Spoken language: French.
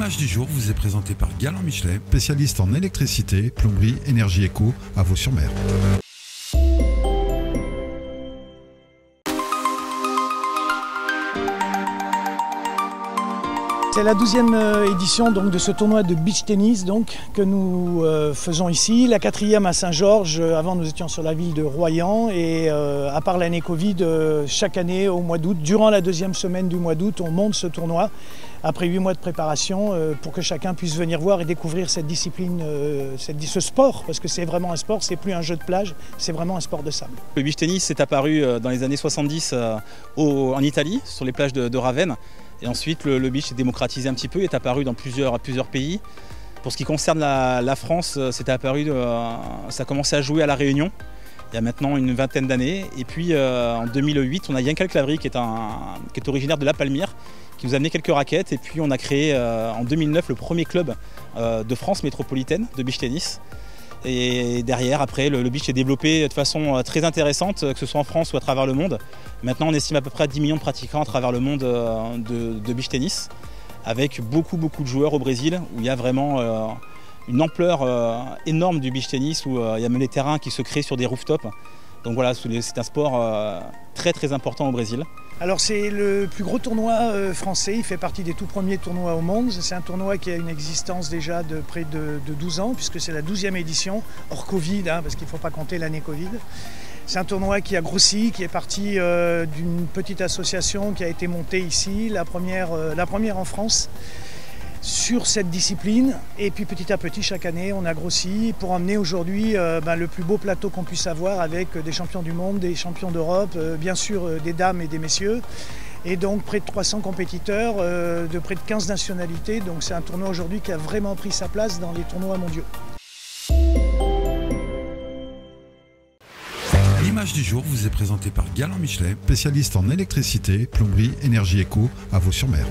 L'image du jour vous est présentée par Galant Michelet, spécialiste en électricité, plomberie, énergie éco à Vaux-sur-Mer. C'est la 12e édition donc, de ce tournoi de beach tennis que nous faisons ici. La 4e à Saint-Georges. Avant, nous étions sur la ville de Royan. Et à part l'année Covid, chaque année au mois d'août, durant la 2e semaine du mois d'août, on monte ce tournoi après 8 mois de préparation pour que chacun puisse venir voir et découvrir cette discipline, ce sport. Parce que c'est vraiment un sport, c'est plus un jeu de plage, c'est vraiment un sport de sable. Le beach tennis est apparu dans les années 70 en Italie, sur les plages de Ravenne. Et ensuite, le beach s'est démocratisé un petit peu, est apparu dans plusieurs pays. Pour ce qui concerne la France, ça a commencé à jouer à La Réunion, il y a maintenant une vingtaine d'années. Et puis en 2008, on a Yankel Clavry, qui est originaire de La Palmyre, qui nous a amené quelques raquettes. Et puis on a créé en 2009 le premier club de France métropolitaine de beach tennis. Et derrière, après, le beach s'est développé de façon très intéressante, que ce soit en France ou à travers le monde. Maintenant, on estime à peu près à 10 millions de pratiquants à travers le monde de beach tennis, avec beaucoup de joueurs au Brésil, où il y a vraiment une ampleur énorme du beach tennis, où il y a même les terrains qui se créent sur des rooftops. Donc voilà, c'est un sport très important au Brésil. Alors c'est le plus gros tournoi français, il fait partie des tout premiers tournois au monde. C'est un tournoi qui a une existence déjà de près de 12 ans, puisque c'est la 12e édition, hors Covid, parce qu'il ne faut pas compter l'année Covid. C'est un tournoi qui a grossi, qui est parti d'une petite association qui a été montée ici, la première en France, sur cette discipline. Et puis petit à petit, chaque année, on a grossi pour emmener aujourd'hui le plus beau plateau qu'on puisse avoir, avec des champions du monde, des champions d'Europe, bien sûr des dames et des messieurs. Et donc près de 300 compétiteurs de près de 15 nationalités. Donc c'est un tournoi aujourd'hui qui a vraiment pris sa place dans les tournois mondiaux. L'image du jour vous est présentée par Galant Michelet, spécialiste en électricité, plomberie, énergie éco à Vaux-sur-Mer.